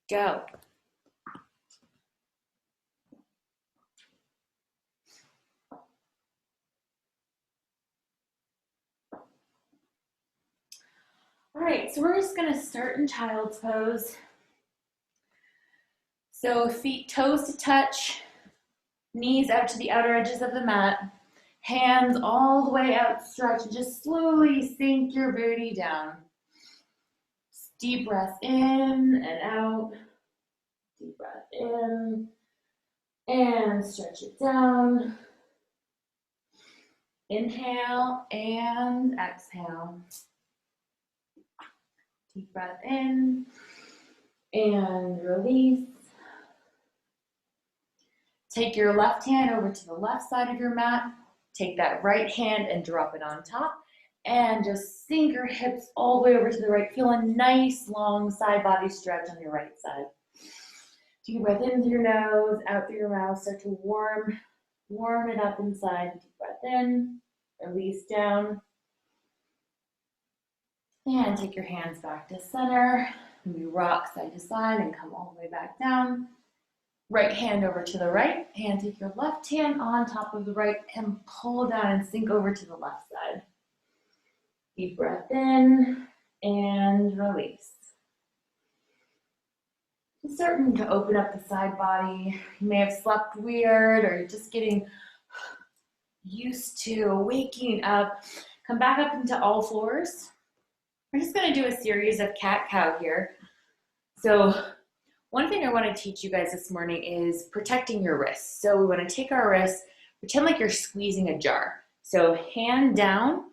Go. All right, so we're just gonna start in child's pose. So feet toes to touch, knees out to the outer edges of the mat, hands all the way outstretched. Just slowly sink your booty down. Deep breath in and out. Deep breath in and stretch it down. Inhale and exhale. Deep breath in and release. Take your left hand over to the left side of your mat. Take that right hand and drop it on top. And just sink your hips all the way over to the right. Feel a nice long side body stretch on your right side. Deep breath in through your nose, out through your mouth. Start to warm it up inside. Deep breath in, release down. And take your hands back to center. We rock side to side and come all the way back down. Right hand over to the right, and take your left hand on top of the right and pull down and sink over to the left side. Deep breath in and release. Starting to open up the side body. You may have slept weird or you're just getting used to waking up. Come back up into all fours. We're just going to do a series of cat-cow here. So one thing I want to teach you guys this morning is protecting your wrists. So we want to take our wrists, pretend like you're squeezing a jar. So hand down,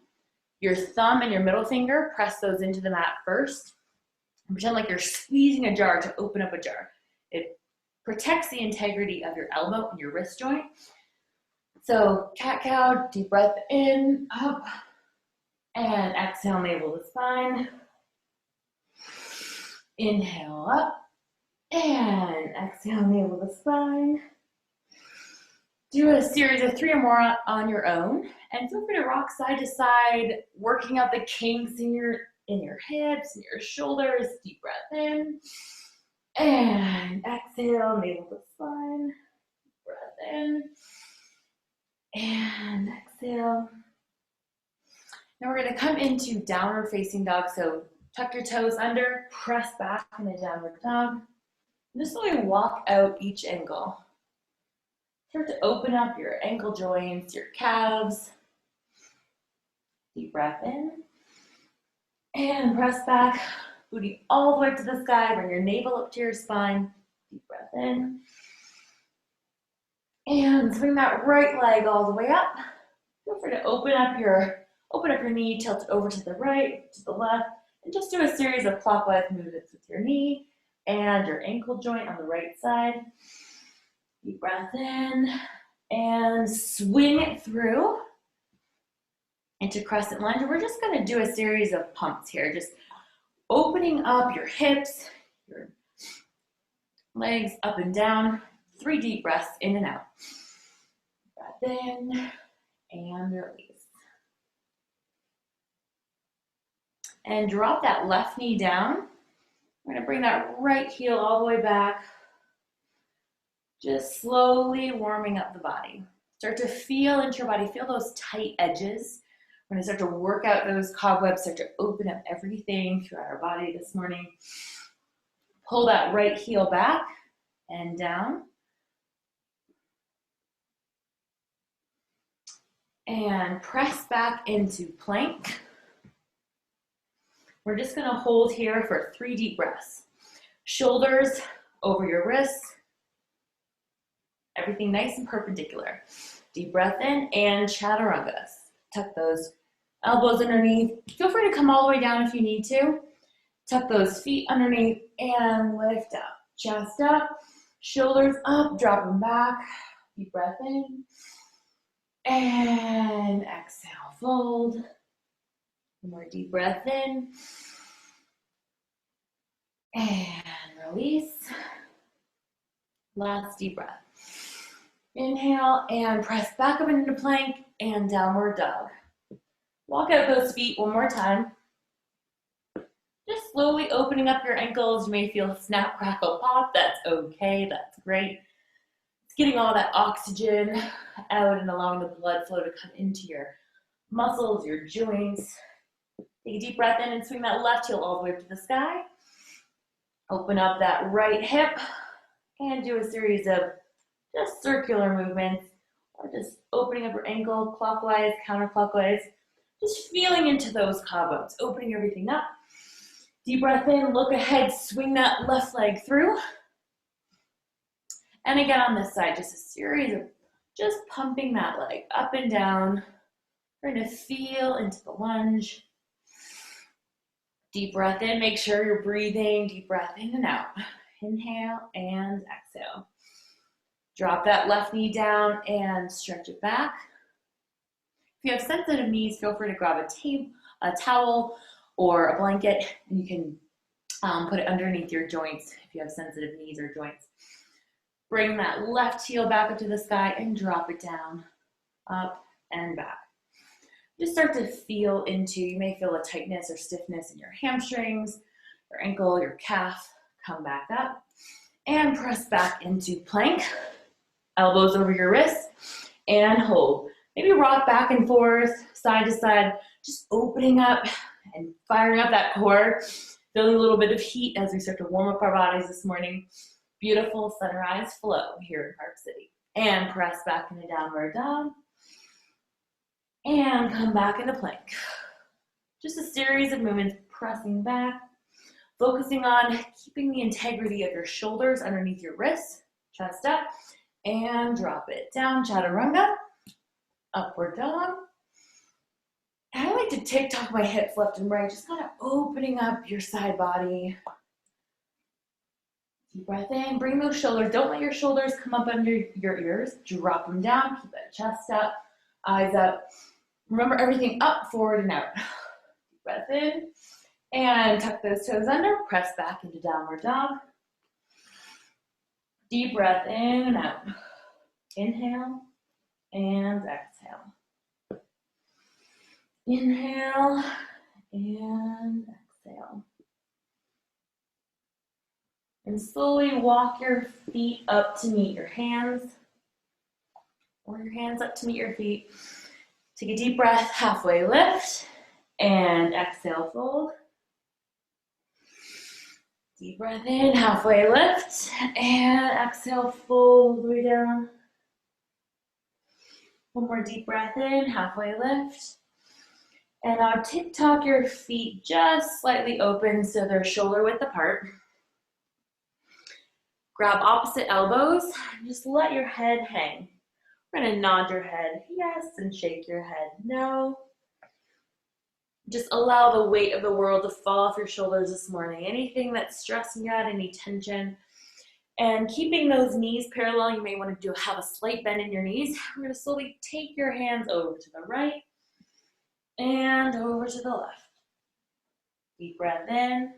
your thumb and your middle finger, press those into the mat first. And pretend like you're squeezing a jar to open up a jar. It protects the integrity of your elbow and your wrist joint. So cat-cow, deep breath in, up, and exhale, navel to spine. Inhale up. And exhale, navel to spine. Do a series of 3 or more on your own. And feel free to rock side to side, working out the kinks in your hips and your shoulders. Deep breath in. And exhale, navel to spine. Breath in. And exhale. Now we're going to come into downward facing dog. So tuck your toes under, press back in a downward dog. Just slowly walk out each ankle. Start to open up your ankle joints, your calves. Deep breath in. And press back. Booty all the way to the sky. Bring your navel up to your spine. Deep breath in. And swing that right leg all the way up. Feel free to open up your knee, tilt it over to the right, to the left, and just do a series of clockwise movements with your knee and your ankle joint on the right side. Deep breath in and swing it through into crescent lunge. We're just going to do a series of pumps here, just opening up your hips, your legs up and down. 3 deep breaths in and out. Breath in and release. And drop that left knee down. We're going to bring that right heel all the way back. Just slowly warming up the body. Start to feel into your body. Feel those tight edges. We're going to start to work out those cobwebs, start to open up everything throughout our body this morning. Pull that right heel back and down. And press back into plank. We're just going to hold here for 3 deep breaths. Shoulders over your wrists. Everything nice and perpendicular. Deep breath in and chaturanga. Tuck those elbows underneath. Feel free to come all the way down if you need to. Tuck those feet underneath and lift up. Chest up, shoulders up, drop them back. Deep breath in. And exhale, fold. One more deep breath in. And release. Last deep breath. Inhale and press back up into plank and downward dog. Walk out those feet one more time. Just slowly opening up your ankles. You may feel snap, crackle, pop. That's okay, that's great. It's getting all that oxygen out and allowing the blood flow to come into your muscles, your joints. Take a deep breath in and swing that left heel all the way up to the sky. Open up that right hip and do a series of just circular movements, or just opening up your ankle clockwise, counterclockwise, just feeling into those cobwebs, opening everything up. Deep breath in, look ahead, swing that left leg through. And again on this side, just a series of just pumping that leg up and down. We're gonna feel into the lunge. Deep breath in, make sure you're breathing. Deep breath in and out. Inhale and exhale. Drop that left knee down and stretch it back. If you have sensitive knees, feel free to grab a towel or a blanket, and you can put it underneath your joints if you have sensitive knees or joints. Bring that left heel back up to the sky and drop it down, up and back. Just start to feel into, you may feel a tightness or stiffness in your hamstrings, your ankle, your calf. Come back up and press back into plank. Elbows over your wrists and hold. Maybe rock back and forth, side to side, just opening up and firing up that core. Feeling a little bit of heat as we start to warm up our bodies this morning. Beautiful sunrise flow here in Park City. And press back into downward dog. And come back into plank. Just a series of movements, pressing back, focusing on keeping the integrity of your shoulders underneath your wrists, chest up, and drop it down, chaturanga, upward dog. And I like to tick-tock my hips left and right, just kind of opening up your side body. Deep breath in, bring those shoulders. Don't let your shoulders come up under your ears. Drop them down, keep that chest up, eyes up. Remember everything up, forward, and out. Deep breath in, and tuck those toes under, press back into downward dog. Deep breath in and out. Inhale and exhale. Inhale and exhale. And slowly walk your feet up to meet your hands, or your hands up to meet your feet. Take a deep breath, halfway lift, and exhale, fold. Deep breath in, halfway lift, and exhale, fold all the way down. One more deep breath in, halfway lift. And now tick-tock your feet just slightly open so they're shoulder width apart. Grab opposite elbows, and just let your head hang. We're gonna nod your head yes and shake your head no. Just allow the weight of the world to fall off your shoulders this morning. Anything that's stressing you out, any tension. And keeping those knees parallel, you may want to have a slight bend in your knees. We're going to slowly take your hands over to the right and over to the left. Deep breath in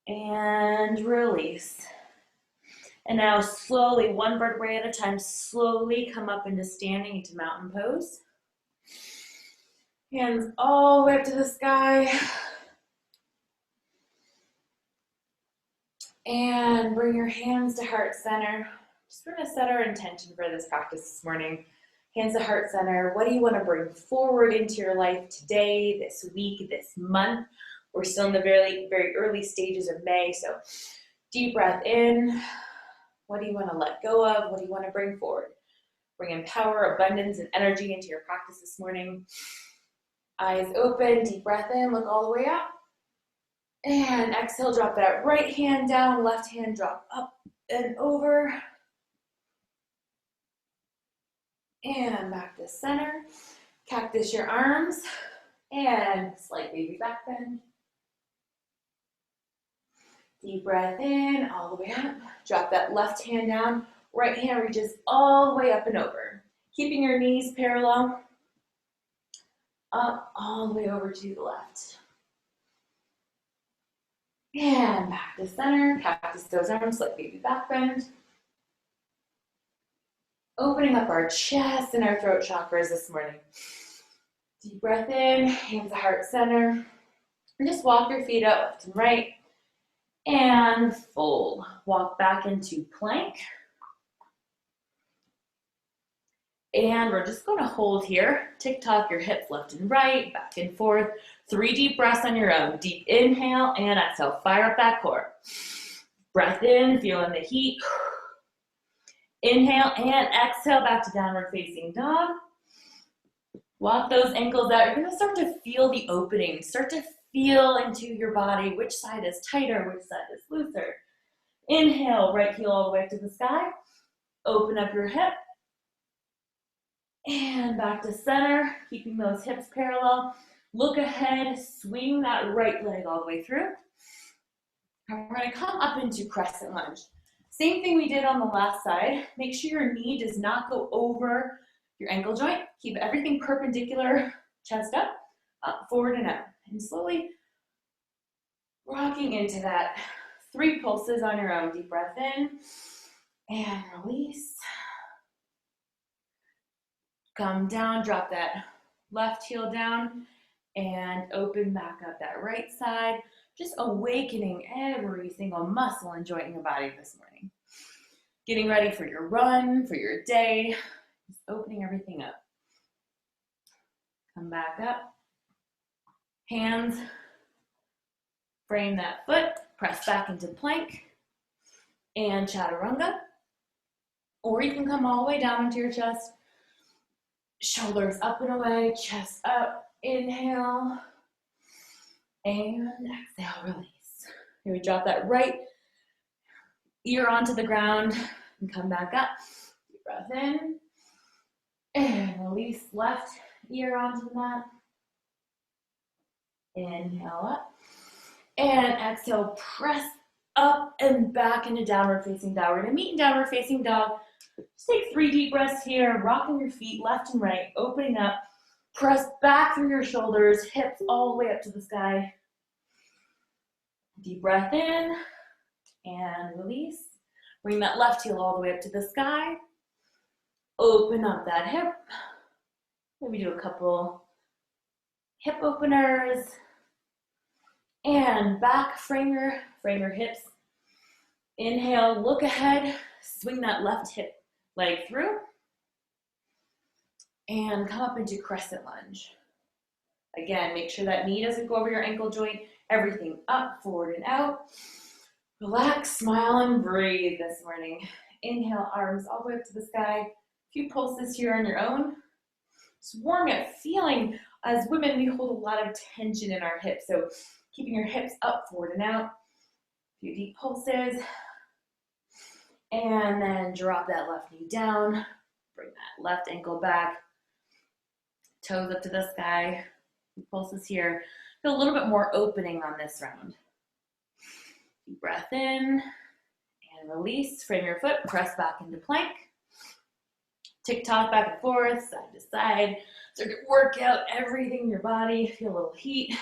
and release. And now slowly, one vertebrae at a time, slowly come up into standing into mountain pose. Hands all the way up to the sky. And bring your hands to heart center. Just going to set our intention for this practice this morning. Hands to heart center. What do you want to bring forward into your life today, this week, this month? We're still in the very, very early stages of May. So deep breath in. What do you want to let go of? What do you want to bring forward? Bring in power, abundance, and energy into your practice this morning. Eyes open, deep breath in, look all the way up. And exhale, drop that right hand down, left hand drop up and over. And back to center. Cactus your arms and slight baby back bend. Deep breath in, all the way up. Drop that left hand down. Right hand reaches all the way up and over. Keeping your knees parallel. Up, all the way over to the left. And back to center. Cactus those arms, slight baby back bend. Opening up our chest and our throat chakras this morning. Deep breath in, hands to heart center. And just walk your feet out left and right and fold. Walk back into plank. And we're just going to hold here. Tick-tock your hips left and right, back and forth. 3 deep breaths on your own. Deep inhale and exhale. Fire up that core. Breath in, feeling the heat. Inhale and exhale back to downward facing dog. Walk those ankles out. You're going to start to feel the opening. Start to feel into your body which side is tighter, which side is looser. Inhale, right heel all the way up to the sky. Open up your hip. And back to center, keeping those hips parallel. Look ahead, swing that right leg all the way through. And we're going to come up into crescent lunge. Same thing we did on the last side. Make sure your knee does not go over your ankle joint. Keep everything perpendicular, chest up, forward and out. And slowly rocking into that. 3 pulses on your own. Deep breath in and release. Come down, drop that left heel down and open back up that right side. Just awakening every single muscle and joint in your body this morning. Getting ready for your run, for your day. Just opening everything up. Come back up. Hands, frame that foot, press back into plank and chaturanga. Or you can come all the way down into your chest. Shoulders up and away, chest up, inhale, and exhale, release. Here we drop that right ear onto the ground and come back up. Deep breath in, and release left ear onto the mat. Inhale up, and exhale, press up and back into downward facing dog. We're gonna meet in downward facing dog. Just take 3 deep breaths here, rocking your feet left and right, opening up. Press back through your shoulders, hips all the way up to the sky. Deep breath in and release. Bring that left heel all the way up to the sky. Open up that hip. Maybe do a couple hip openers. And back, frame your hips. Inhale, look ahead, swing that left hip leg through. And come up into crescent lunge. Again, make sure that knee doesn't go over your ankle joint. Everything up, forward, and out. Relax, smile, and breathe this morning. Inhale, arms all the way up to the sky. A few pulses here on your own. Just warm up, feeling, as women, we hold a lot of tension in our hips. So keeping your hips up, forward, and out. A few deep pulses. And then drop that left knee down. Bring that left ankle back. Toes up to the sky. Pulses here. Feel a little bit more opening on this round. Deep breath in and release. Frame your foot. Press back into plank. Tick-tock back and forth, side to side. Start to work out everything in your body. Feel a little heat.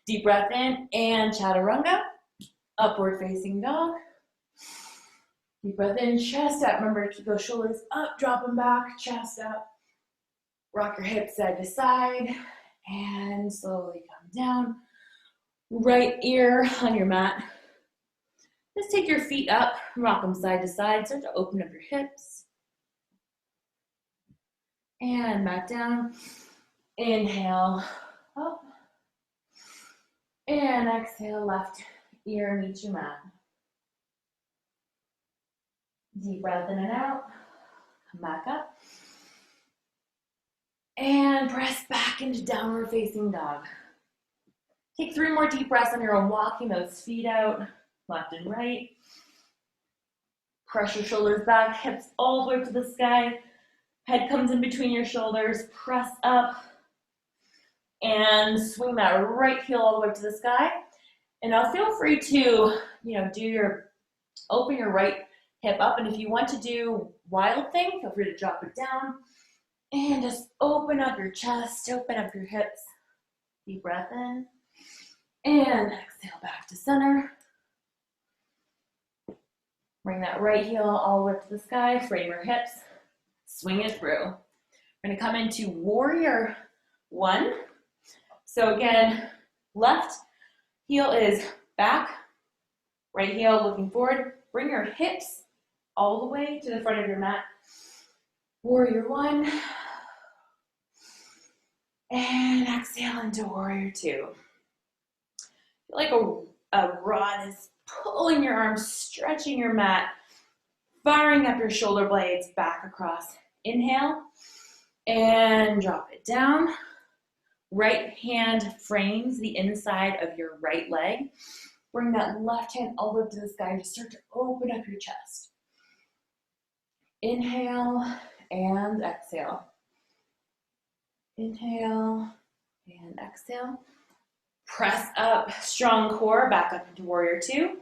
Deep breath in and chaturanga. Upward facing dog. Deep breath in, chest up. Remember to keep those shoulders up, drop them back, chest up. Rock your hips side to side and slowly come down. Right ear on your mat. Just take your feet up, rock them side to side. Start to open up your hips. And back down. Inhale, up. And exhale, left ear meets your mat. Deep breath in and out. Come back up. And press back into downward facing dog. Take 3 more deep breaths on your own, walking those feet out, left and right. Press your shoulders back, hips all the way up to the sky. Head comes in between your shoulders. Press up. And swing that right heel all the way up to the sky. And now feel free to, open your right hip up. And if you want to do wild thing, feel free to drop it down. And just open up your chest, open up your hips. Deep breath in. And exhale back to center. Bring that right heel all the way up to the sky. Frame your hips. Swing it through. We're going to come into warrior 1. So again, Left heel is back, right heel looking forward. Bring your hips all the way to the front of your mat. Warrior one. And exhale into warrior two. Feel like a rod is pulling your arms, stretching your mat, firing up your shoulder blades back across. Inhale and drop it down. Right hand frames the inside of your right leg. Bring that left hand all the way up to the sky and just start to open up your chest. Inhale and exhale. Inhale and exhale. Press up, strong core, back up into warrior two.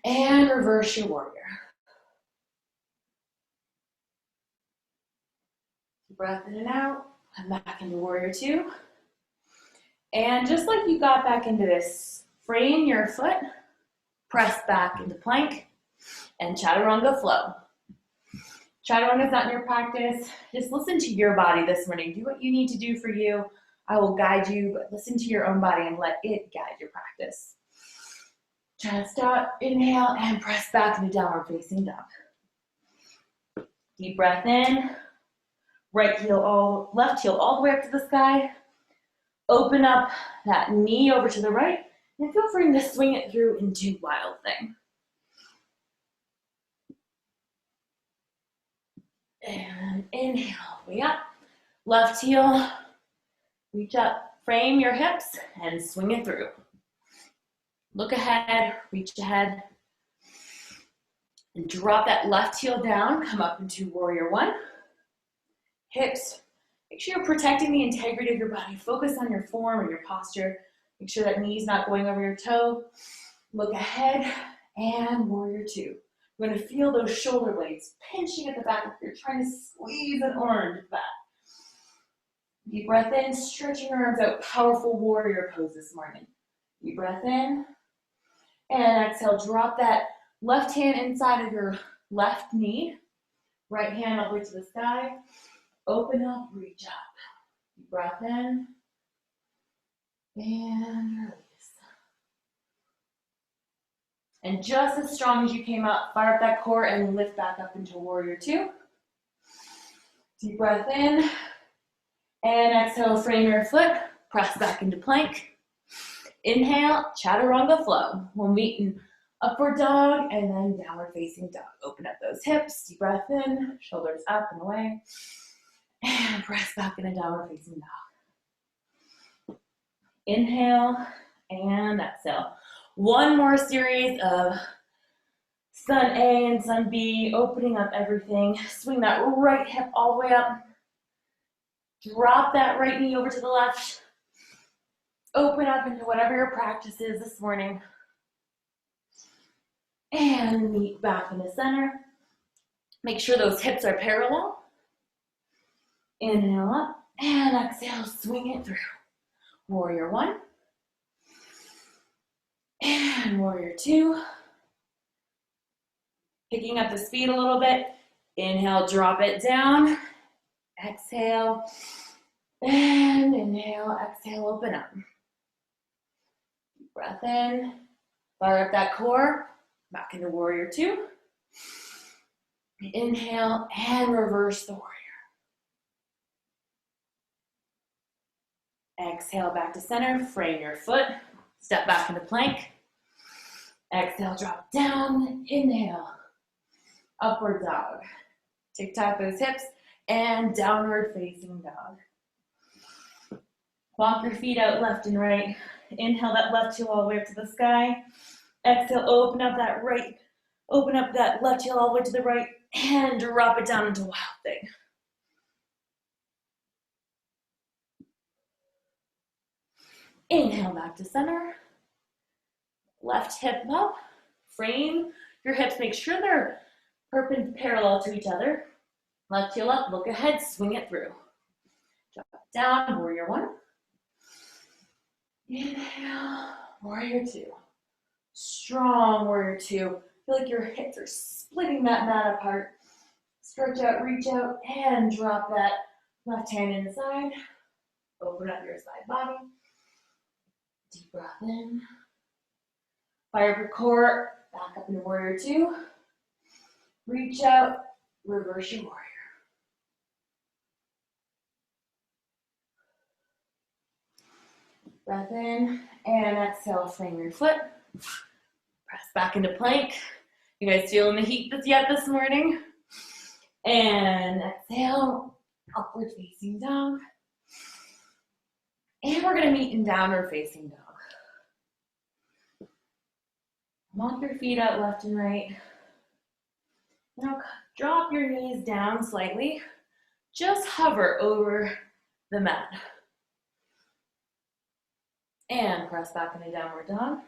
And reverse your warrior. Breath in and out, and back into warrior two. And just like you got back into this, frame your foot, press back into plank, and chaturanga flow. Chaturanga is not in your practice. Just listen to your body this morning. Do what you need to do for you. I will guide you, but listen to your own body and let it guide your practice. Chest up, inhale, and press back into downward facing dog. Deep breath in. Left heel all the way up to the sky. Open up that knee over to the right, and feel free to swing it through into wild thing. And inhale, way up. Left heel, reach up, frame your hips, and swing it through. Look ahead, reach ahead, and drop that left heel down, come up into warrior one. Hips, make sure you're protecting the integrity of your body. Focus on your form and your posture. Make sure that knee's not going over your toe. Look ahead, and warrior two. You're going to feel those shoulder blades pinching at the back. You're trying to squeeze an orange back. Deep breath in, stretching your arms out. Powerful warrior pose this morning. Deep breath in. And exhale, drop that left hand inside of your left knee. Right hand all the way to the sky. Open up, reach up. Deep breath in. And release. And just as strong as you came up, fire up that core and lift back up into warrior two. Deep breath in. And exhale, frame your foot. Press back into plank. Inhale, chaturanga flow. We'll meet in upward dog and then downward facing dog. Open up those hips, deep breath in, shoulders up and away. And press back into downward facing dog. Inhale and exhale. One more series of sun A and sun B, opening up everything. Swing that right hip all the way up. Drop that right knee over to the left. Open up into whatever your practice is this morning. And meet back in the center. Make sure those hips are parallel. Inhale up and exhale, swing it through. Warrior one. And warrior two. Picking up the speed a little bit. Inhale, drop it down. Exhale. And inhale, exhale, open up. Breath in, fire up that core, back into warrior two. Inhale and reverse the warrior. Exhale back to center, frame your foot, step back into plank. Exhale, drop down, inhale, upward dog. Tick-tock those hips and downward facing dog. Walk your feet out left and right. Inhale that left heel all the way up to the sky. Exhale, open up that left heel all the way to the right and drop it down into wild thing. Inhale back to center. Left hip up. Frame your hips. Make sure they're parallel to each other. Left heel up, look ahead, swing it through. Drop it down, warrior one. Inhale, warrior two. Strong warrior two. Feel like your hips are splitting that mat apart. Stretch out, reach out, and drop that left hand inside. Open up your side body. Deep breath in. Fire up your core, back up into warrior two. Reach out, reverse your warrior. Breath in, and exhale, frame your foot. Press back into plank. You guys feeling the heat yet this morning? And exhale, upward facing dog. And we're gonna meet in downward facing dog. Walk your feet out left and right. Now drop your knees down slightly. Just hover over the mat. And press back into downward dog.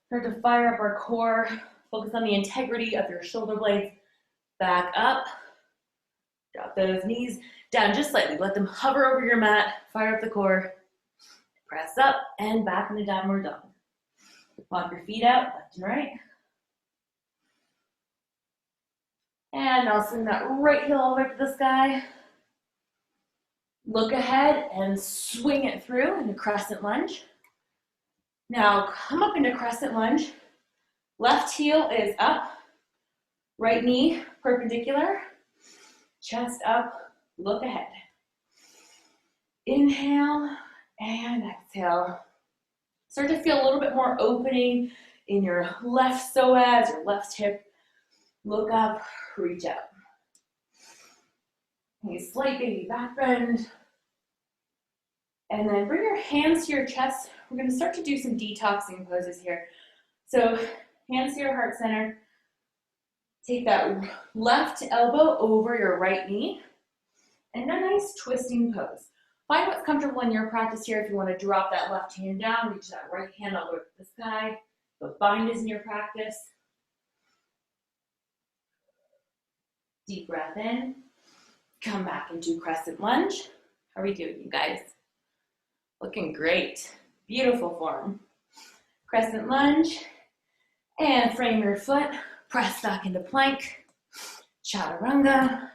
Start to fire up our core. Focus on the integrity of your shoulder blades. Back up. Drop those knees down just slightly. Let them hover over your mat. Fire up the core. Press up and back into downward dog. Walk your feet out left and right. And now swing that right heel all the way to the sky. Look ahead and swing it through into crescent lunge. Now come up into crescent lunge. Left heel is up. Right knee perpendicular. Chest up. Look ahead. Inhale and exhale. Start to feel a little bit more opening in your left psoas, your left hip. Look up, reach out. A slight baby back bend. And then bring your hands to your chest. We're going to start to do some detoxing poses here. So hands to your heart center. Take that left elbow over your right knee. And a nice twisting pose. Find what's comfortable in your practice here. If you want to drop that left hand down, reach that right hand all the way to the sky. But find is in your practice. Deep breath in. Come back into crescent lunge. How are we doing, you guys? Looking great. Beautiful form. Crescent lunge. And frame your foot. Press back into plank. Chaturanga.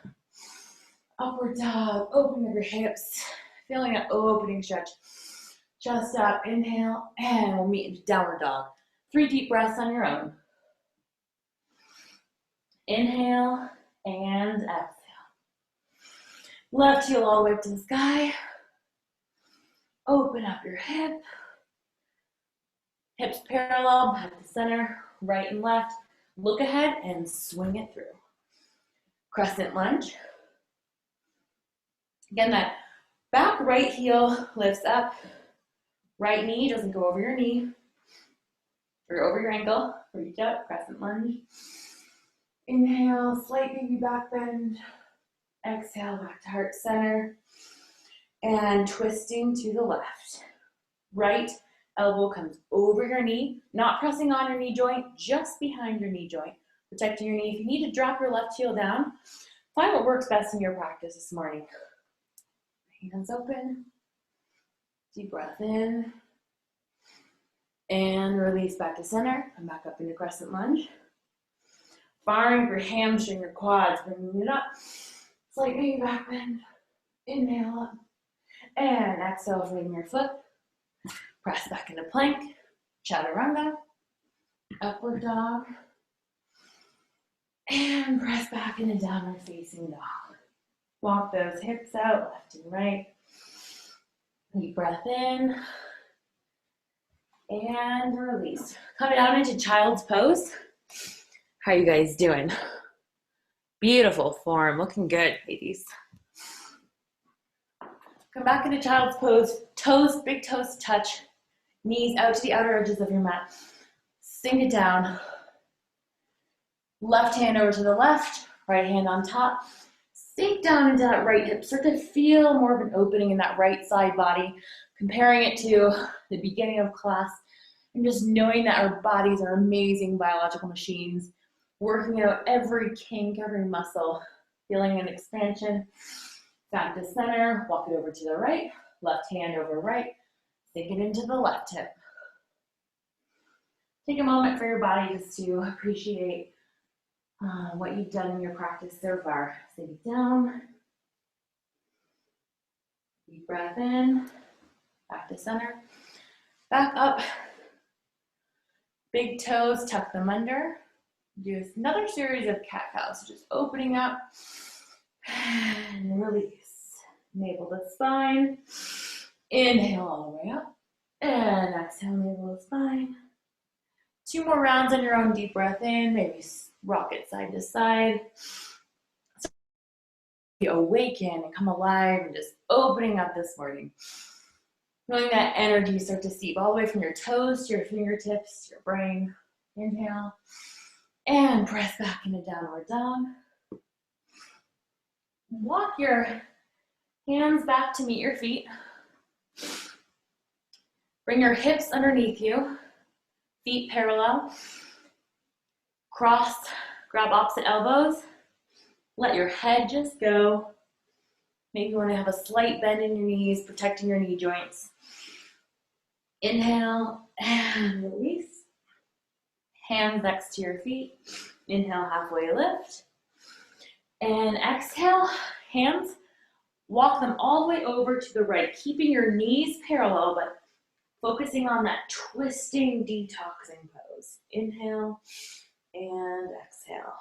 Upward dog. Open up your hips. Feeling that opening stretch. Just up. Inhale. And we'll meet into downward dog. 3 deep breaths on your own. Inhale. And exhale. Left heel all the way up to the sky. Open up your hip. Hips parallel, back to center, right and left. Look ahead and swing it through. Crescent lunge. Again, that back right heel lifts up. Right knee doesn't go over your knee or over your ankle. Reach up, crescent lunge. Inhale, slight baby back bend. Exhale, back to heart center. And twisting to the left. Right elbow comes over your knee, not pressing on your knee joint, just behind your knee joint. Protecting your knee. If you need to drop your left heel down, find what works best in your practice this morning. Hands open. Deep breath in. And release back to center. Come back up into crescent lunge. Firing up your hamstring, your quads, bringing it up. Slight baby back bend. Inhale up. And exhale, frame your foot. Press back into plank. Chaturanga. Upward dog. And press back into downward facing dog. Walk those hips out, left and right. Deep breath in. And release. Coming down into child's pose. How you guys doing? Beautiful form, looking good, ladies. Come back into child's pose. Toes, big toes touch. Knees out to the outer edges of your mat. Sink it down. Left hand over to the left, right hand on top. Sink down into that right hip. Start to feel more of an opening in that right side body. Comparing it to the beginning of class. And just knowing that our bodies are amazing biological machines. Working out every kink, every muscle. Feeling an expansion. Back to center. Walk it over to the right. Left hand over right. Sink it into the left hip. Take a moment for your body just to appreciate what you've done in your practice so far. Sink it down. Deep breath in. Back to center. Back up. Big toes, tuck them under. Do another series of cat-cows. So just opening up and release. Navel to spine. Inhale all the way up. And exhale, navel to spine. 2 more rounds on your own. Deep breath in. Maybe rock it side to side. So you awaken and come alive and just opening up this morning. Feeling that energy start to seep all the way from your toes to your fingertips, to your brain. Inhale. And press back into downward dog. Walk your hands back to meet your feet. Bring your hips underneath you. Feet parallel. Cross, grab opposite elbows. Let your head just go. Maybe you want to have a slight bend in your knees, protecting your knee joints. Inhale and release. Hands next to your feet. Inhale, halfway lift. And exhale, hands, walk them all the way over to the right, keeping your knees parallel, but focusing on that twisting, detoxing pose. Inhale and exhale.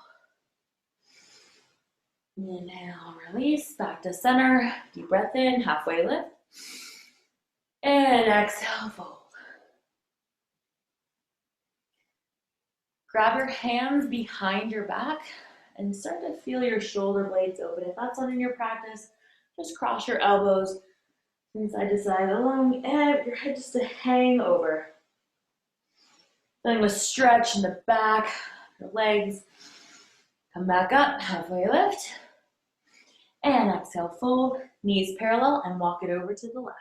Inhale, release, back to center. Deep breath in, halfway lift. And exhale, fold. Grab your hands behind your back and start to feel your shoulder blades open. If that's not in your practice, just cross your elbows from side to side, allowing your head just to hang over. Feeling the stretch in the back, your legs. Come back up, halfway lift. And exhale, fold, knees parallel, and walk it over to the left.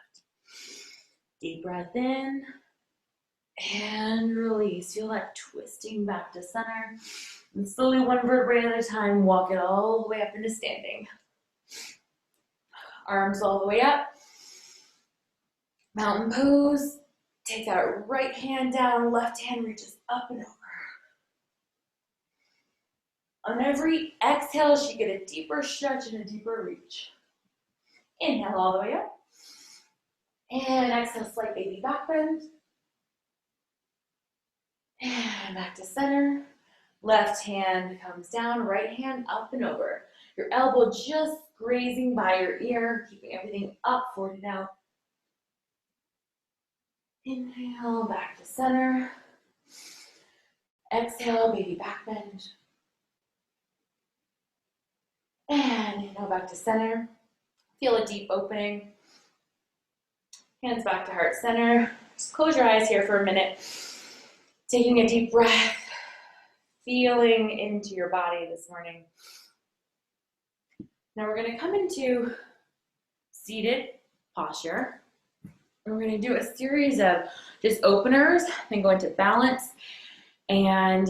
Deep breath in. And release. Feel that twisting back to center. And slowly, one vertebrae at a time, walk it all the way up into standing. Arms all the way up. Mountain pose. Take that right hand down, left hand reaches up and over. On every exhale, you get a deeper stretch and a deeper reach. Inhale all the way up. And exhale, slight baby back bend. And back to center. Left hand comes down, right hand up and over. Your elbow just grazing by your ear, keeping everything up, forward and out. Inhale, back to center. Exhale, baby back bend. And inhale, back to center. Feel a deep opening. Hands back to heart center. Just close your eyes here for a minute. Taking a deep breath. Feeling into your body this morning. Now we're going to come into seated posture. And we're going to do a series of just openers, then go into balance, and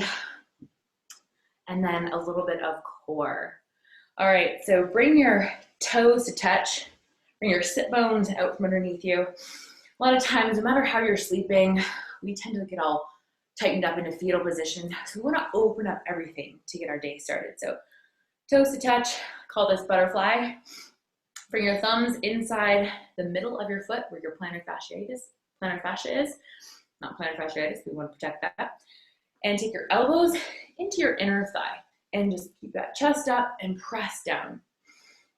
then a little bit of core. All right, so bring your toes to touch. Bring your sit bones out from underneath you. A lot of times, no matter how you're sleeping, we tend to get all tightened up into fetal position. So we want to open up everything to get our day started. So toes to touch, call this butterfly. Bring your thumbs inside the middle of your foot where your plantar fascia is. Not plantar fasciitis, we want to protect that. And take your elbows into your inner thigh and just keep that chest up and press down.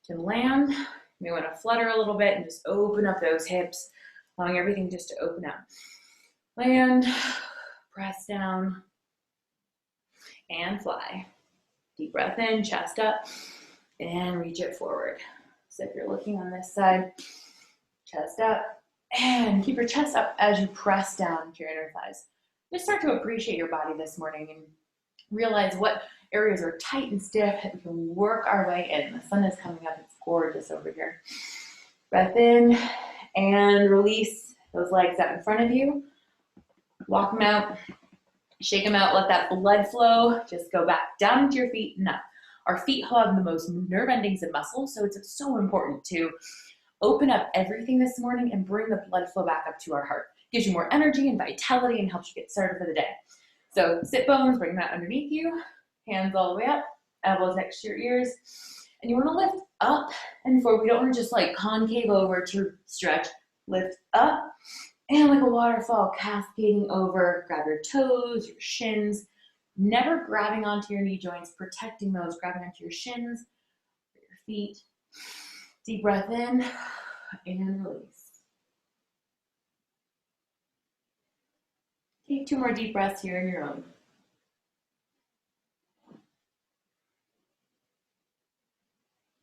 You can land. You may want to flutter a little bit and just open up those hips, allowing everything just to open up. Land, press down, and fly. Deep breath in, chest up, and reach it forward. So if you're looking on this side, chest up, and keep your chest up as you press down to your inner thighs. Just start to appreciate your body this morning and realize what areas are tight and stiff and we can work our way in. The sun is coming up, it's gorgeous over here. Breath in and release those legs out in front of you. Walk them out, shake them out, let that blood flow just go back down into your feet and up. Our feet have the most nerve endings and muscles, so it's so important to open up everything this morning and bring the blood flow back up to our heart. Gives you more energy and vitality and helps you get started for the day. So sit bones, bring that underneath you, hands all the way up, elbows next to your ears. And you want to lift up and forward. We don't want to just like concave over to stretch. Lift up And like a waterfall cascading over, grab your toes, your shins, never grabbing onto your knee joints, protecting those, grabbing onto your shins, your feet. Deep breath in and release. Take 2 more deep breaths here on your own.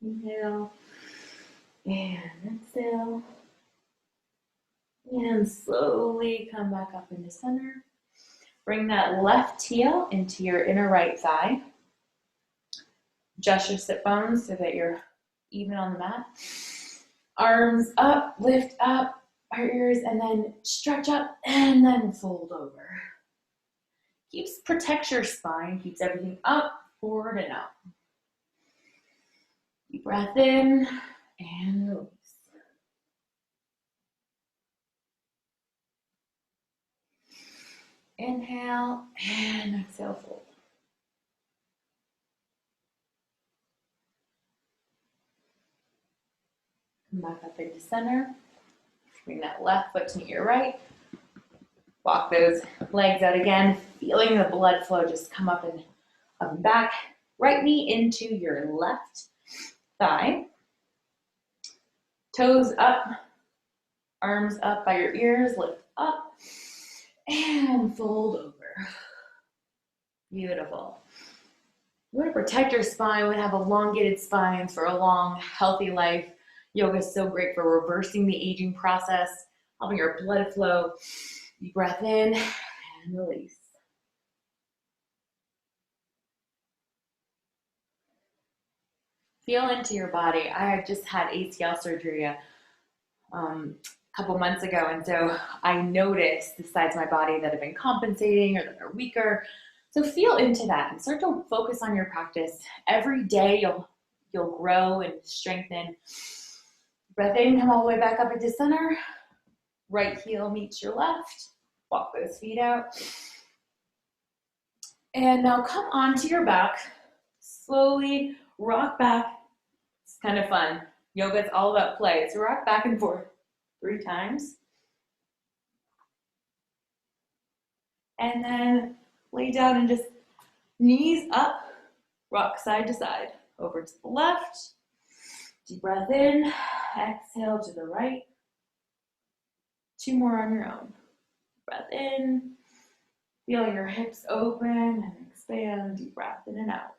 Inhale and exhale. And slowly come back up into center. Bring that left heel into your inner right thigh. Adjust your sit bones so that you're even on the mat. Arms up, lift up our ears, and then stretch up and then fold over. Protects your spine, keeps everything up, forward, and out. Deep breath in and release. Inhale and exhale, fold. Come back up into center. Bring that left foot to meet your right. Walk those legs out again, feeling the blood flow just come up and back. Right knee into your left thigh. Toes up, arms up by your ears, lift up, and fold over. Beautiful. You want to protect your spine. We want to have elongated spines for a long, healthy life. Yoga is so great for reversing the aging process, helping your blood flow. Deep breath in and release. Feel into your body. I had just had ACL surgery a couple months ago, and so I noticed the sides of my body that have been compensating or that are weaker. So feel into that and start to focus on your practice. Every day you'll grow and strengthen. Breath in, come all the way back up into center. Right heel meets your left. Walk those feet out. And now come onto your back. Slowly rock back. It's kind of fun. Yoga is all about play. So rock back and forth 3 times. And then lay down and just knees up, rock side to side. Over to the left. Deep breath in. Exhale to the right. 2 more on your own. Breath in. Feel your hips open and expand. Deep breath in and out.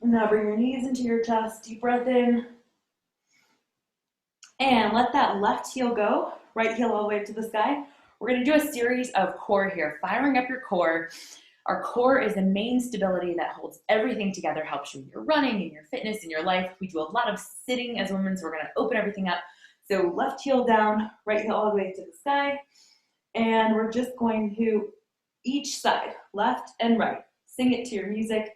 And now bring your knees into your chest. Deep breath in. And let that left heel go. Right heel all the way up to the sky. We're going to do a series of core here, firing up your core. Our core is the main stability that holds everything together, helps you in your running, in your fitness, in your life. We do a lot of sitting as women, so we're going to open everything up. So left heel down, right heel all the way to the sky. And we're just going to each side, left and right. Sing it to your music.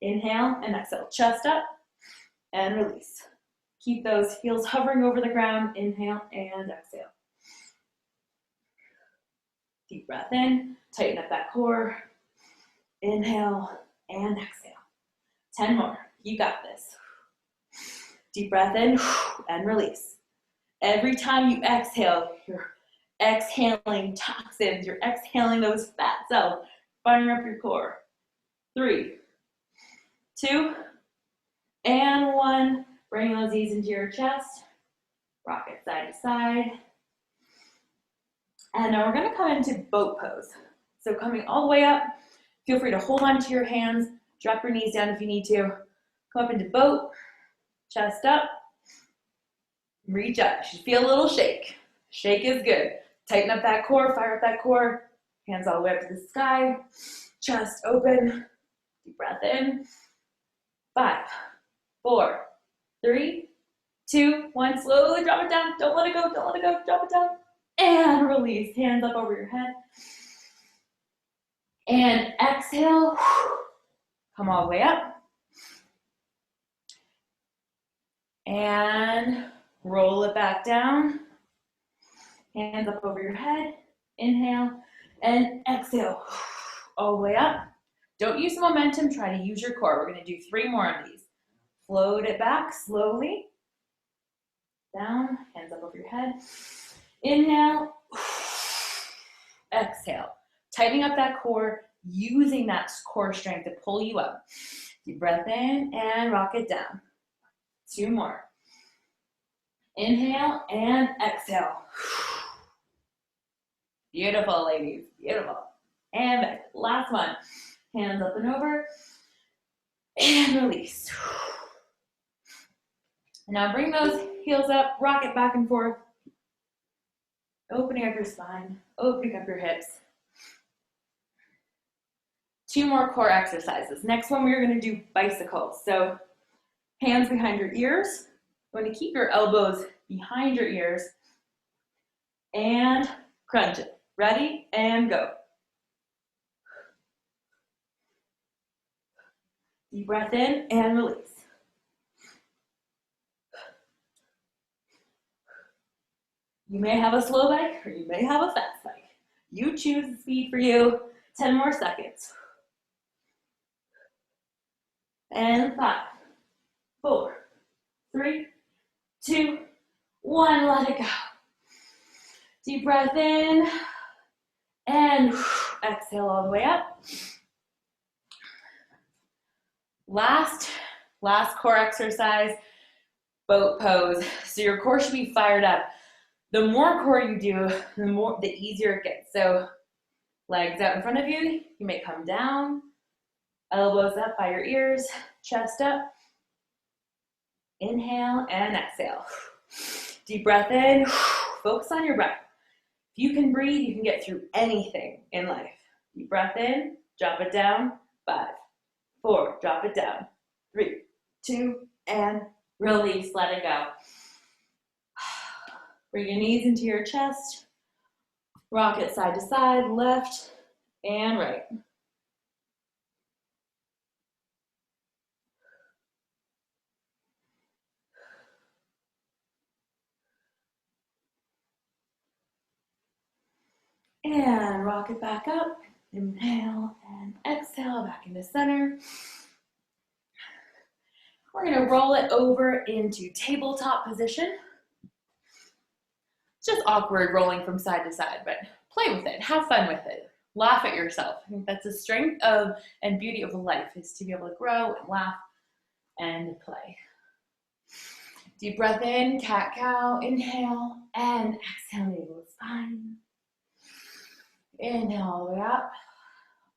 Inhale and exhale. Chest up and release. Keep those heels hovering over the ground. Inhale and exhale. Deep breath in. Tighten up that core. Inhale and exhale. 10 more. You got this. Deep breath in and release. Every time you exhale, you're exhaling toxins. You're exhaling those fat cells. Firing up your core. 3, 2, and 1. Bring those knees into your chest. Rock it side to side. And now we're going to come into boat pose. So coming all the way up, feel free to hold on to your hands. Drop your knees down if you need to. Come up into boat. Chest up. Reach up. You should feel a little shake. Shake is good. Tighten up that core. Fire up that core. Hands all the way up to the sky. Chest open. Deep breath in. 5, 4, 3, 2, 1. Slowly drop it down. Don't let it go. Don't let it go. Drop it down. And release. Hands up over your head. And exhale. Come all the way up. And roll it back down. Hands up over your head. Inhale and exhale. All the way up. Don't use the momentum. Try to use your core. We're going to do 3 more of these. Float it back slowly. Down, hands up over your head. Inhale, exhale. Tightening up that core, using that core strength to pull you up. Deep breath in and rock it down. 2 more. Inhale and exhale. Beautiful, ladies, beautiful. And back. Last one. Hands up and over. And release. Now bring those heels up, rock it back and forth. Opening up your spine, opening up your hips. 2 more core exercises. Next one, we're gonna do bicycles. So hands behind your ears. You wanna keep your elbows behind your ears and crunch it. Ready, and go. Deep breath in and release. You may have a slow bike or you may have a fast bike. You choose the speed for you. 10 more seconds. And 5, 4, 3, 2, 1. Let it go. Deep breath in and exhale all the way up. Last core exercise, boat pose. So your core should be fired up. The more core you do, the easier it gets. So legs out in front of you, you may come down, elbows up by your ears, chest up. Inhale and exhale. Deep breath in, focus on your breath. If you can breathe, you can get through anything in life. Deep breath in, drop it down, 5, 4, drop it down, 3, 2, and release, let it go. Bring your knees into your chest, rock it side to side, left and right. And rock it back up. Inhale and exhale back into center. We're gonna roll it over into tabletop position. It's just awkward rolling from side to side, but play with it, have fun with it. Laugh at yourself. I think that's the strength of and beauty of life, is to be able to grow and laugh and play. Deep breath in, cat-cow, inhale, and exhale, navel to spine. Inhale all the way up.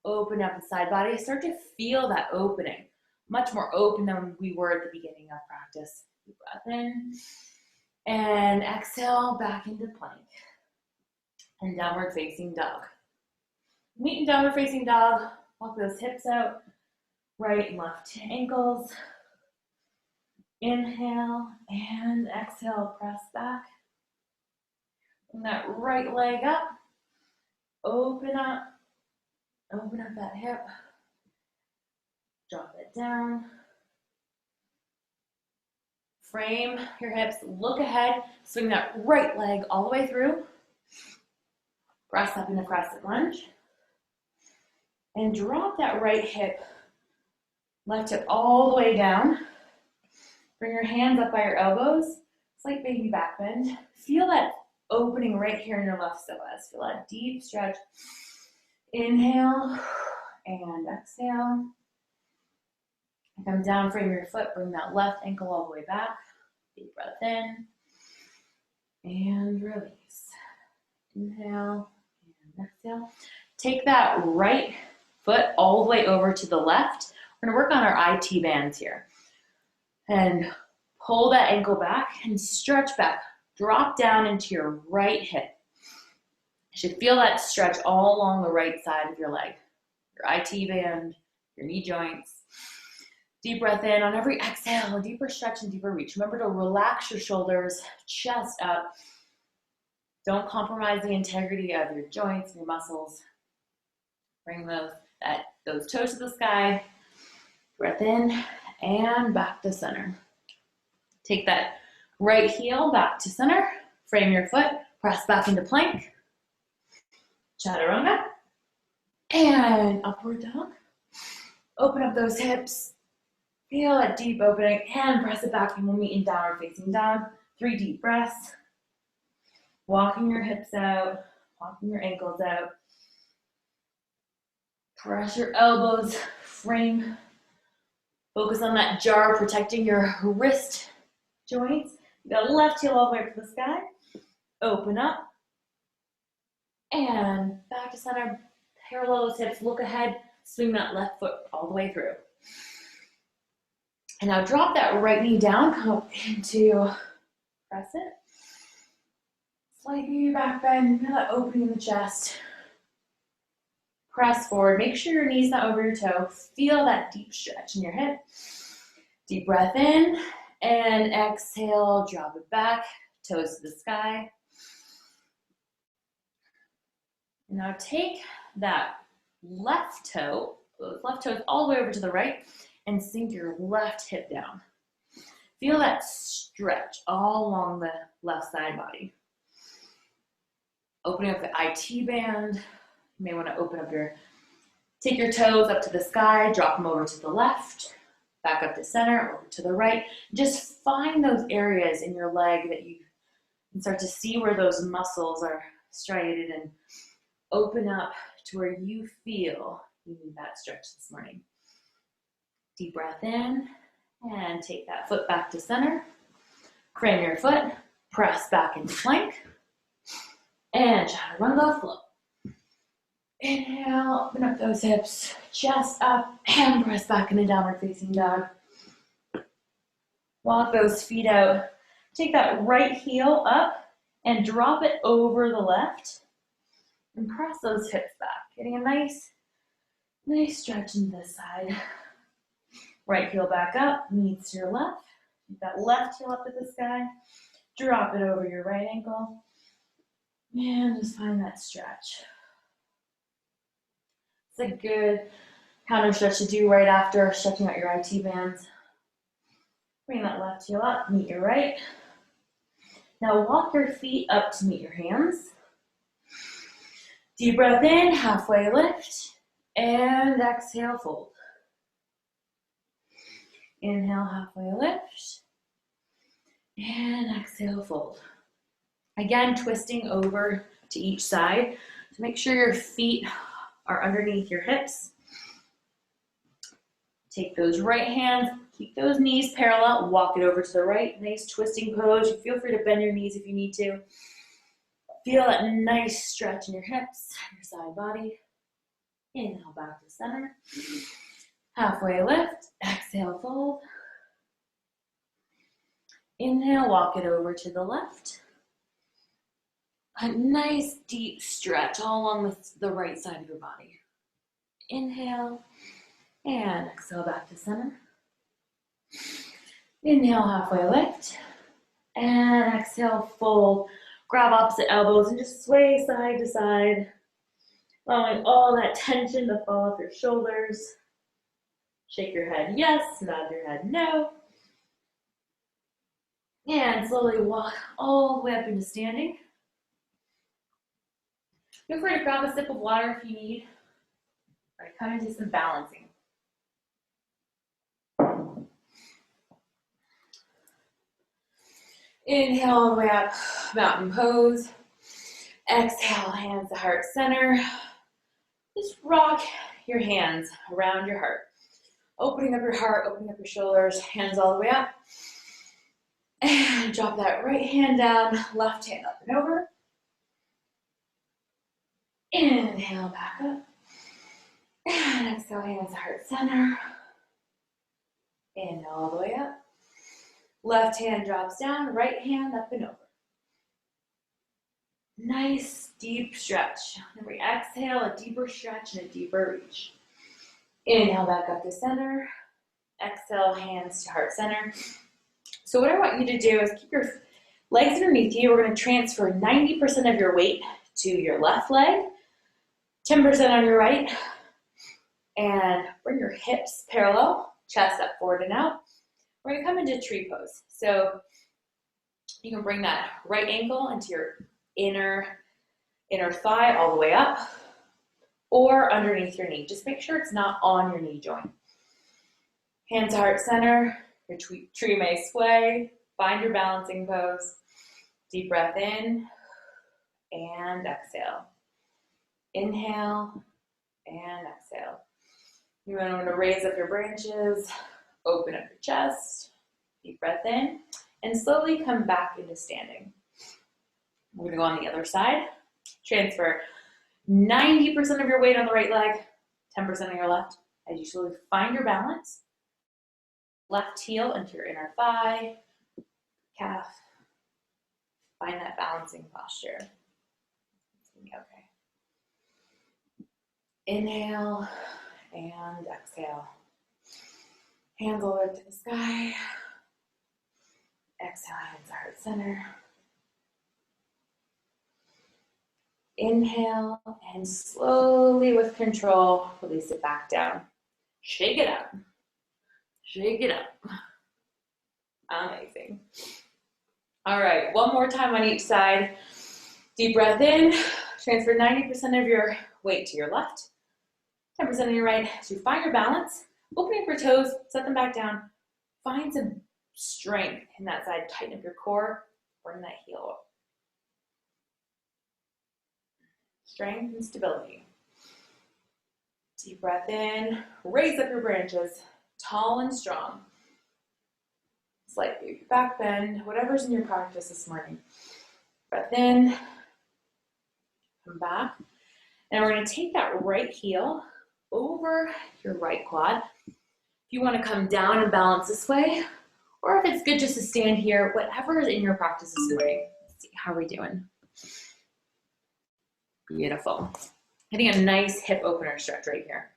Open up the side body. Start to feel that opening. Much more open than we were at the beginning of practice. Deep breath in. And exhale back into plank. And downward facing dog. Meet in downward facing dog. Walk those hips out. Right and left ankles. Inhale and exhale. Press back. Bring that right leg up. Open up that hip. Drop it down. Frame your hips, look ahead, swing that right leg all the way through. Press up into crescent lunge. And drop that right hip, left hip all the way down. Bring your hands up by your elbows, slight baby back bend. Feel that opening right here in your left psoas. Feel that deep stretch. Inhale and exhale. Come down, frame your foot, bring that left ankle all the way back. Deep breath in and release. Inhale and exhale. Take that right foot all the way over to the left. We're gonna work on our IT bands here. And pull that ankle back and stretch back. Drop down into your right hip. You should feel that stretch all along the right side of your leg. Your IT band, your knee joints. Deep breath in. On every exhale, a deeper stretch and deeper reach. Remember to relax your shoulders, chest up. Don't compromise the integrity of your joints and your muscles. Bring those toes to the sky. Breath in and back to center. Take that right heel back to center. Frame your foot. Press back into plank. Chaturanga. And upward dog. Open up those hips. Feel that deep opening and press it back, and we'll meet in downward facing dog. 3 deep breaths. Walking your hips out, walking your ankles out. Press your elbows, frame. Focus on that jar, protecting your wrist joints. You got left heel all the way up to the sky. Open up. And back to center. Parallel those hips, look ahead, swing that left foot all the way through. And now drop that right knee down, come up into crescent. Slight through your back bend, feel that opening in the chest. Press forward, make sure your knee's not over your toe. Feel that deep stretch in your hip. Deep breath in, and exhale, drop it back, toes to the sky. Now take that left toe, those left toes all the way over to the right, and sink your left hip down. Feel that stretch all along the left side body. Opening up the IT band. You may want to open up take your toes up to the sky, drop them over to the left, back up to center, over to the right. Just find those areas in your leg that you can start to see where those muscles are striated, and open up to where you feel you need that stretch this morning. Deep breath in, and take that foot back to center. Frame your foot, press back into plank, and chaturanga flow. Inhale, open up those hips, chest up, and press back into downward facing dog. Walk those feet out. Take that right heel up and drop it over the left, and press those hips back, getting a nice stretch into this side. Right heel back up, knees to your left. Keep that left heel up to the sky. Drop it over your right ankle. And just find that stretch. It's a good counter stretch to do right after stretching out your IT bands. Bring that left heel up, meet your right. Now walk your feet up to meet your hands. Deep breath in, halfway lift, and exhale, fold. Inhale, halfway lift, and exhale, fold. Again, twisting over to each side. So make sure your feet are underneath your hips. Take those right hands, keep those knees parallel, walk it over to the right. Nice twisting pose. Feel free to bend your knees if you need to. Feel that nice stretch in your hips, your side body. Inhale, back to center. Halfway lift, exhale, fold. Inhale, walk it over to the left. A nice deep stretch all along the right side of your body. Inhale, and exhale back to center. Inhale, halfway lift, and exhale, fold. Grab opposite elbows and just sway side to side, allowing all that tension to fall off your shoulders. Shake your head yes, nod your head no. And slowly walk all the way up into standing. Feel free to grab a sip of water if you need. All right, come into some balancing. Inhale all the way up, mountain pose. Exhale, hands to heart center. Just rock your hands around your heart. Opening up your heart, opening up your shoulders, hands all the way up. And drop that right hand down, left hand up and over. Inhale, back up. And exhale, hands to heart center. Inhale all the way up. Left hand drops down, right hand up and over. Nice deep stretch. Every exhale, a deeper stretch and a deeper reach. Inhale back up to center. Exhale, hands to heart center. So what I want you to do is keep your legs underneath you. We're going to transfer 90% of your weight to your left leg, 10% on your right, and bring your hips parallel, chest up, forward and out. We're going to come into tree pose. So you can bring that right ankle into your inner thigh all the way up, or underneath your knee. Just make sure it's not on your knee joint. Hands to heart center. Your tree may sway. Find your balancing pose. Deep breath in and exhale. Inhale and exhale. You want to raise up your branches, open up your chest, deep breath in, and slowly come back into standing. We're going to go on the other side. Transfer 90% of your weight on the right leg, 10% on your left. As you slowly find your balance, left heel into your inner thigh, calf. Find that balancing posture. Okay. Inhale and exhale. Hands all the way up to the sky. Exhale, hands are at center. Inhale and slowly with control, release it back down. Shake it up. Shake it up. Amazing. All right, one more time on each side. Deep breath in. Transfer 90% of your weight to your left, 10% on your right. So you find your balance. Open up your toes, set them back down. Find some strength in that side. Tighten up your core. Bring that heel up. Strength and stability. Deep breath in. Raise up your branches. Tall and strong. Slight back bend. Whatever's in your practice this morning. Breath in. Come back. And we're going to take that right heel over your right quad. If you want to come down and balance this way, or if it's good just to stand here, whatever is in your practice this morning. Let's see, how are we doing? Beautiful. Getting a nice hip opener stretch right here.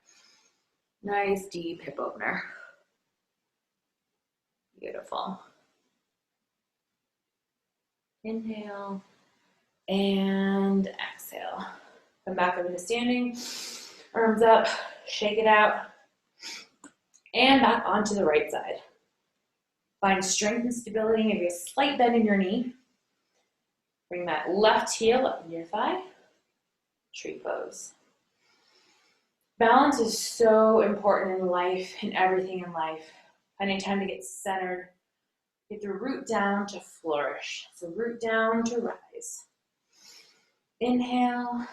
Nice deep hip opener. Beautiful. Inhale and exhale. Come back up into standing. Arms up, shake it out. And back onto the right side. Find strength and stability, maybe a slight bend in your knee. Bring that left heel up in your thigh. Tree pose. Balance is so important in life, in everything in life. Finding time to get centered. Get the root down to flourish. So root down to rise. Inhale.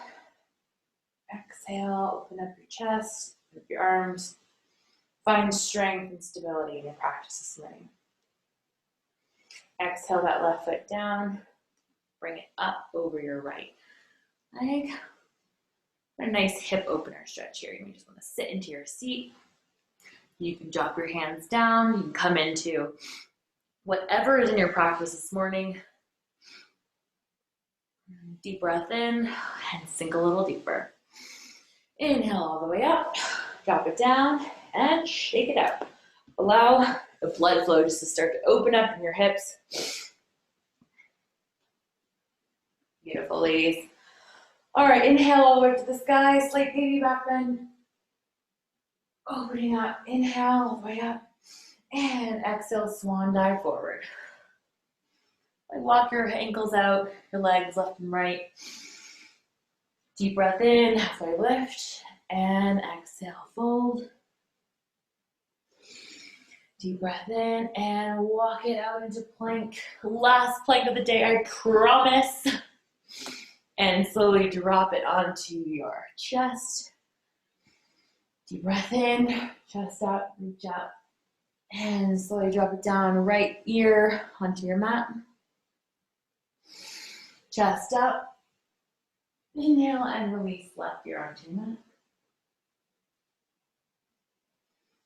Exhale, open up your chest, open up your arms. Find strength and stability in your practice this morning. Exhale that left foot down. Bring it up over your right leg. A nice hip opener stretch here. You may just want to sit into your seat. You can drop your hands down. You can come into whatever is in your practice this morning. Deep breath in and sink a little deeper. Inhale all the way up, drop it down, and shake it out. Allow the blood flow just to start to open up in your hips. Beautiful, ladies. All right, inhale all the way up to the sky, slight baby back bend. Opening up, inhale all the way up, and exhale, swan dive forward. Walk your ankles out, your legs left and right. Deep breath in, halfway lift, and exhale, fold. Deep breath in, and walk it out into plank. Last plank of the day, I promise. And slowly drop it onto your chest. Deep breath in, chest up, reach up. And slowly drop it down, right ear onto your mat. Chest up. Inhale and release left ear onto your mat.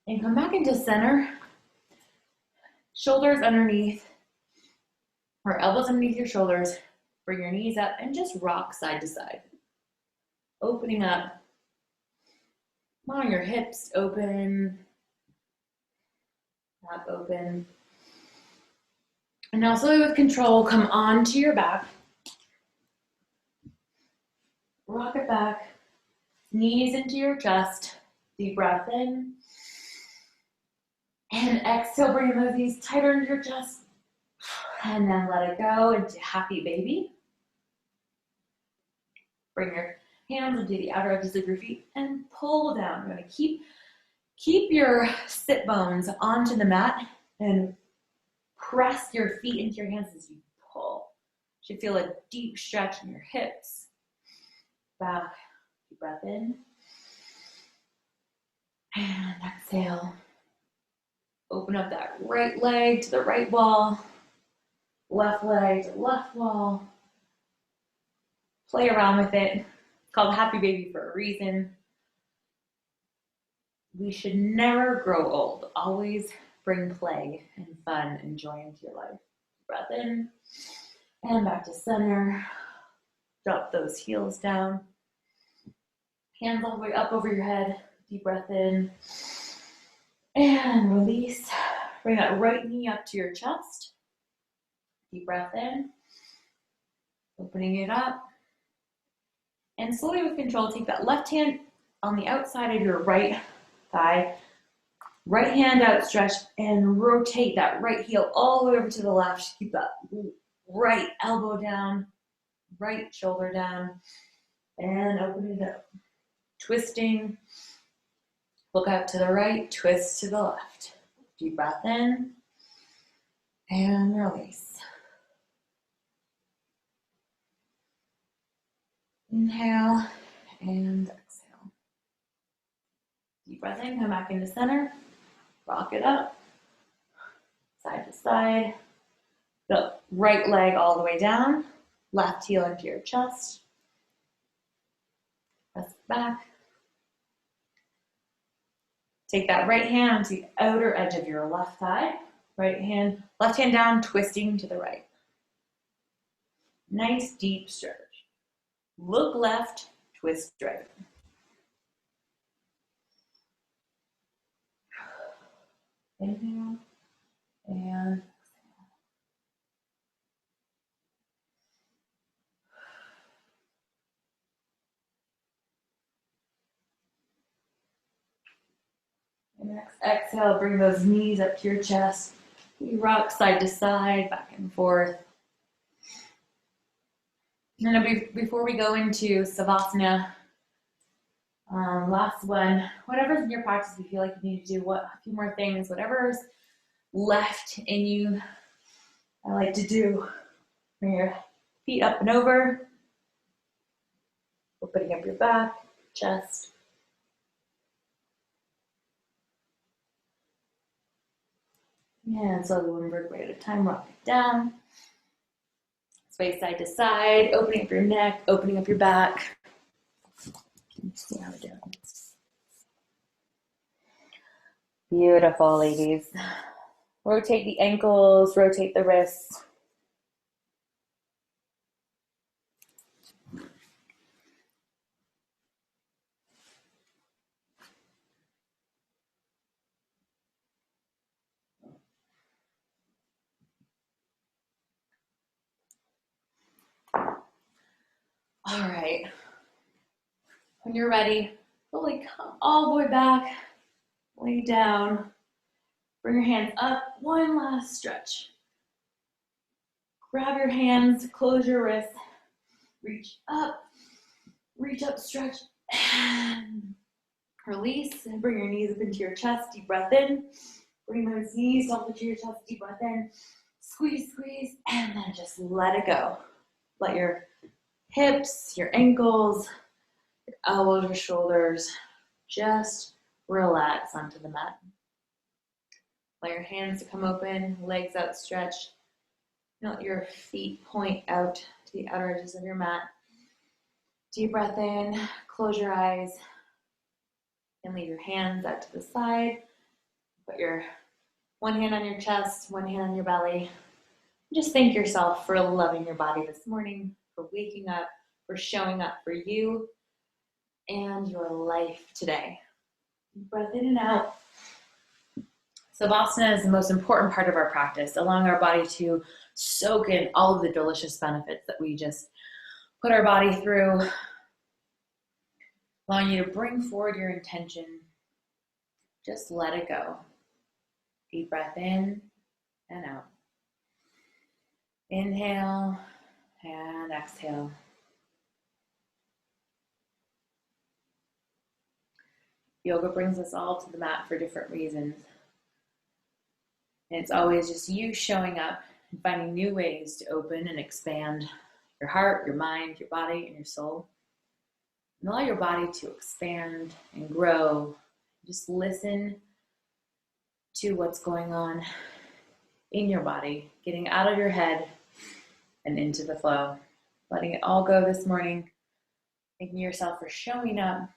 And come back into center. Shoulders underneath, or elbows underneath your shoulders. Bring your knees up and just rock side to side. Opening up. Allowing your hips open. Up open. And now slowly with control, come onto your back. Rock it back. Knees into your chest. Deep breath in. And exhale, bring those knees tighter into your chest. And then let it go into happy baby. Bring your hands into the outer edges of your feet and pull down. You're going to keep your sit bones onto the mat and Press your feet into your hands as you pull. You should feel a deep stretch in your hips. Back, deep breath in. And exhale. Open up that right leg to the right wall. Left leg to the left wall. Play around with it. It's called Happy Baby for a reason. We should never grow old. Always bring play and fun and joy into your life. Breath in and back to center. Drop those heels down. Hands all the way up over your head. Deep breath in and release. Bring that right knee up to your chest. Deep breath in. Opening it up. And slowly with control, take that left hand on the outside of your right thigh. Right hand outstretched and rotate that right heel all the way over to the left. Keep that right elbow down, right shoulder down, and open it up. Twisting. Look out to the right, twist to the left. Deep breath in and release. Inhale and exhale. Deep breath in, come back into center. Rock it up, side to side. The right leg all the way down, left heel into your chest. Press back. Take that right hand to the outer edge of your left thigh. Left hand down, twisting to the right. Nice deep stretch. Look left, twist right. Inhale and exhale. And next exhale, bring those knees up to your chest. You rock side to side, back and forth. And before we go into Savasana, last one, whatever's in your practice, you feel like you need to do a few more things, whatever's left in you, I like to do. Bring your feet up and over, opening up your back, chest. And slowly one vertebrae at a time, rock it down. Sway side to side, opening up your neck, opening up your back. See how we're doing. Beautiful, ladies. Rotate the ankles, rotate the wrists. All right. When you're ready, slowly come all the way back, lay down, bring your hands up, one last stretch. Grab your hands, close your wrists, reach up, stretch, and release, and bring your knees up into your chest, deep breath in, bring those knees up into your chest, deep breath in, squeeze, and then just let it go. Let your hips, your ankles, your elbows, your shoulders, just relax onto the mat. Let your hands come open, legs outstretched. Let your feet point out to the outer edges of your mat. Deep breath in, close your eyes, and leave your hands out to the side. Put your one hand on your chest, one hand on your belly. Just thank yourself for loving your body this morning, for waking up, for showing up for you and your life today. Breath in and out. Savasana is the most important part of our practice, allowing our body to soak in all of the delicious benefits that we just put our body through, allowing you to bring forward your intention. Just let it go. Deep breath in and out. Inhale and exhale. Yoga brings us all to the mat for different reasons. And it's always just you showing up and finding new ways to open and expand your heart, your mind, your body, and your soul. And allow your body to expand and grow. Just listen to what's going on in your body, getting out of your head and into the flow. Letting it all go this morning. Thanking yourself for showing up.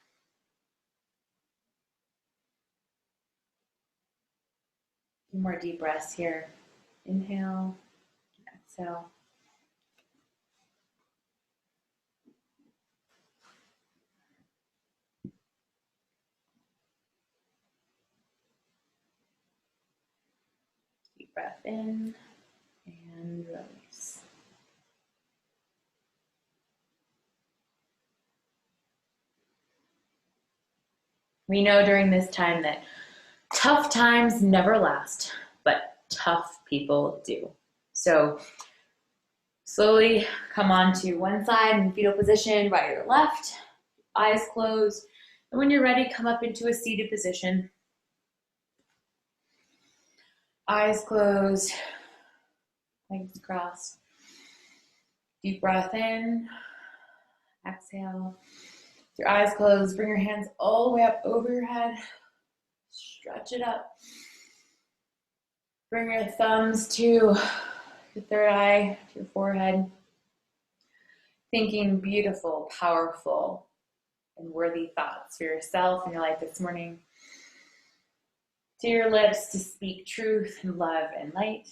A few more deep breaths here. Inhale, exhale. Deep breath in and release. We know during this time that tough times never last, but tough people do. So slowly come onto one side in fetal position, right or left, eyes closed. And when you're ready, come up into a seated position. Eyes closed, legs crossed. Deep breath in, exhale. With your eyes closed, bring your hands all the way up over your head. Stretch it up. Bring your thumbs to your third eye, to your forehead. Thinking beautiful, powerful, and worthy thoughts for yourself and your life this morning. To your lips to speak truth and love and light.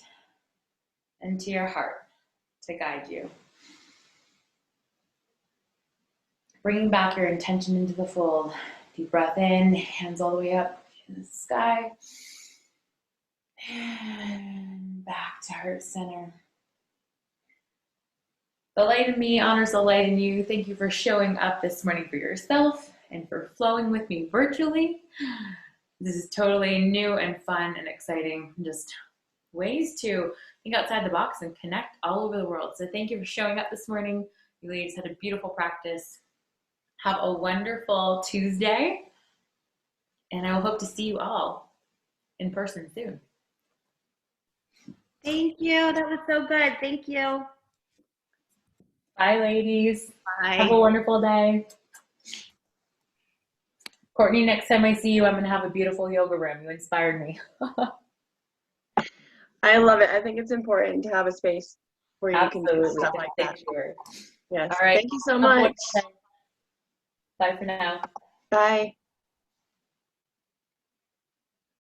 And to your heart to guide you. Bringing back your intention into the fold. Deep breath in, hands all the way up to the sky. And back to heart center. The light in me honors the light in you. Thank you for showing up this morning for yourself and for flowing with me virtually. This is totally new and fun and exciting. Just ways to think outside the box and connect all over the world. So thank you for showing up this morning. You ladies had a beautiful practice. Have a wonderful Tuesday. And I will hope to see you all in person soon. Thank you. That was so good. Thank you. Bye, ladies. Bye. Have a wonderful day. Courtney, next time I see you, I'm going to have a beautiful yoga room. You inspired me. I love it. I think it's important to have a space where you can do stuff like that. Sure. Yes. All right. Thank you so much. Bye for now. Bye.